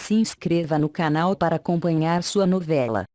Se inscreva no canal para acompanhar sua novela.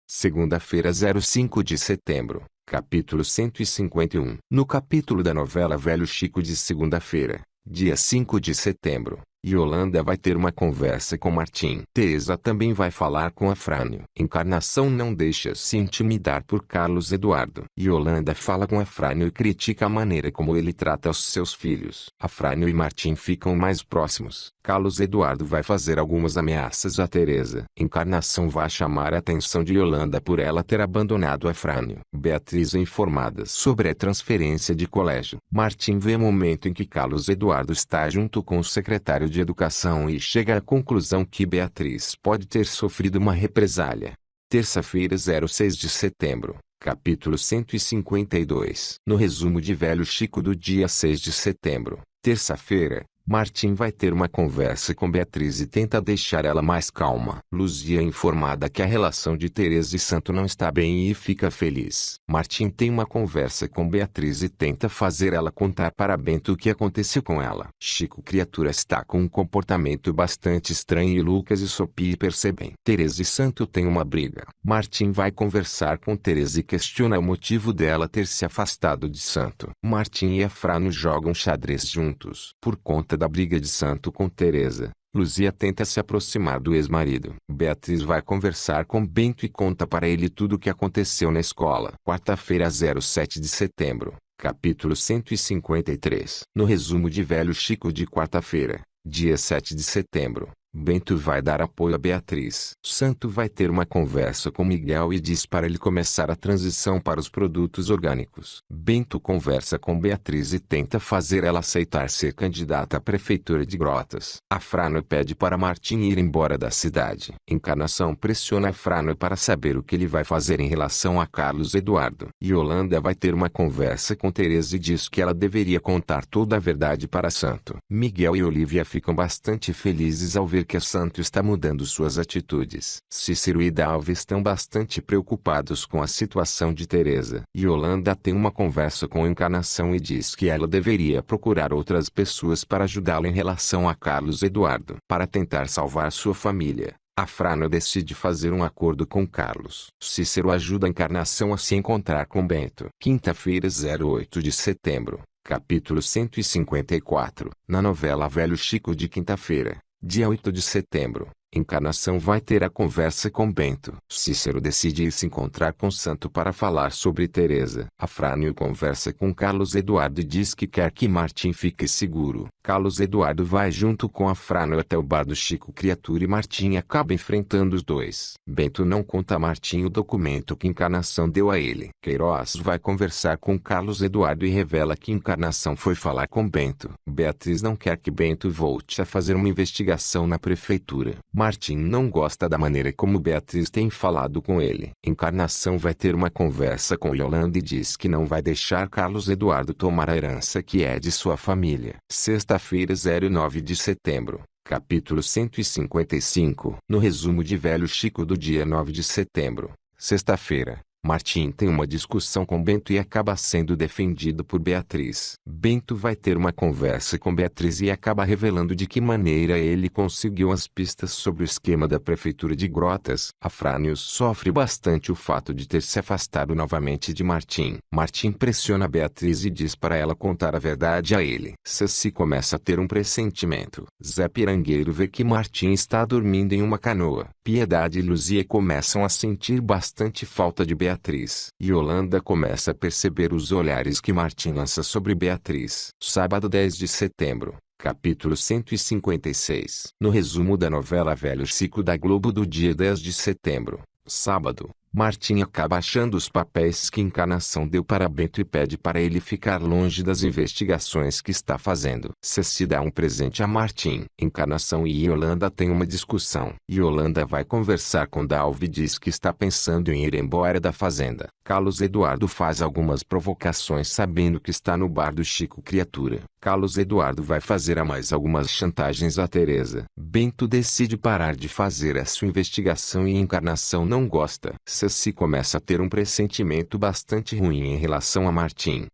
Segunda-feira, 05 de setembro, capítulo 151. No capítulo da novela Velho Chico de segunda-feira, dia 5 de setembro, Yolanda vai ter uma conversa com Martim. Teresa também vai falar com Afrânio. Encarnação não deixa se intimidar por Carlos Eduardo. Yolanda fala com Afrânio e critica a maneira como ele trata os seus filhos. Afrânio e Martim ficam mais próximos. Carlos Eduardo vai fazer algumas ameaças a Teresa. Encarnação vai chamar a atenção de Yolanda por ela ter abandonado Afrânio. Beatriz é informada sobre a transferência de colégio. Martim vê o momento em que Carlos Eduardo está junto com o secretário de Educação e chega à conclusão que Beatriz pode ter sofrido uma represália. Terça-feira, 06 de setembro, capítulo 152. No resumo de Velho Chico do dia 6 de setembro, terça-feira, Martim vai ter uma conversa com Beatriz e tenta deixar ela mais calma. Luzia é informada que a relação de Teresa e Santo não está bem e fica feliz. Martim tem uma conversa com Beatriz e tenta fazer ela contar para Bento o que aconteceu com ela. Chico criatura está com um comportamento bastante estranho e Lucas e Sophie percebem. Teresa e Santo têm uma briga. Martim vai conversar com Teresa e questiona o motivo dela ter se afastado de Santo. Martim e Afrânio jogam xadrez juntos. Por conta da briga de Santo com Teresa, Luzia tenta se aproximar do ex-marido. Beatriz vai conversar com Bento e conta para ele tudo o que aconteceu na escola. Quarta-feira, 07 de setembro, capítulo 153. No resumo de Velho Chico de quarta-feira, dia 7 de setembro, Bento vai dar apoio a Beatriz. Santo vai ter uma conversa com Miguel e diz para ele começar a transição para os produtos orgânicos. Bento conversa com Beatriz e tenta fazer ela aceitar ser candidata à prefeitura de Grotas. Afrânio pede para Martim ir embora da cidade. Encarnação pressiona Afrânio para saber o que ele vai fazer em relação a Carlos Eduardo. Yolanda vai ter uma conversa com Teresa e diz que ela deveria contar toda a verdade para Santo. Miguel e Olívia ficam bastante felizes ao ver que Santo está mudando suas atitudes. Cícero e Dalva estão bastante preocupados com a situação de Teresa. Yolanda tem uma conversa com Encarnação e diz que ela deveria procurar outras pessoas para ajudá-la em relação a Carlos Eduardo, para tentar salvar sua família. Afrânio decide fazer um acordo com Carlos. Cícero ajuda a Encarnação a se encontrar com Bento. Quinta-feira, 08 de setembro, capítulo 154. Na novela Velho Chico de quinta-feira, dia 8 de setembro, Encarnação vai ter a conversa com Bento. Cícero decide ir se encontrar com Santo para falar sobre Teresa. Afrânio conversa com Carlos Eduardo e diz que quer que Martim fique seguro. Carlos Eduardo vai junto com Afrânio até o bar do Chico criatura e Martim acaba enfrentando os dois. Bento não conta a Martim o documento que Encarnação deu a ele. Queiroz vai conversar com Carlos Eduardo e revela que Encarnação foi falar com Bento. Beatriz não quer que Bento volte a fazer uma investigação na prefeitura. Martim não gosta da maneira como Beatriz tem falado com ele. Encarnação vai ter uma conversa com Yolanda e diz que não vai deixar Carlos Eduardo tomar a herança que é de sua família. Sexta-feira, 09 de setembro, capítulo 155. No resumo de Velho Chico do dia 9 de setembro, sexta-feira, Martim tem uma discussão com Bento e acaba sendo defendido por Beatriz. Bento vai ter uma conversa com Beatriz e acaba revelando de que maneira ele conseguiu as pistas sobre o esquema da prefeitura de Grotas. Afrânio sofre bastante o fato de ter se afastado novamente de Martim. Martim pressiona Beatriz e diz para ela contar a verdade a ele. Ceci começa a ter um pressentimento. Zé Pirangueiro vê que Martim está dormindo em uma canoa. Piedade e Luzia começam a sentir bastante falta de Beatriz. Yolanda começa a perceber os olhares que Martim lança sobre Beatriz. Sábado, 10 de setembro, capítulo 156. No resumo da novela Velho Chico da Globo do dia 10 de setembro, sábado, Martim acaba achando os papéis que Encarnação deu para Bento e pede para ele ficar longe das investigações que está fazendo. Ceci dá um presente a Martim. Encarnação e Yolanda têm uma discussão. Yolanda vai conversar com Dalva e diz que está pensando em ir embora da fazenda. Carlos Eduardo faz algumas provocações sabendo que está no bar do Chico criatura. Carlos Eduardo vai fazer mais algumas chantagens a Teresa. Bento decide parar de fazer a sua investigação e Encarnação não gosta. Ceci começa a ter um pressentimento bastante ruim em relação a Martim.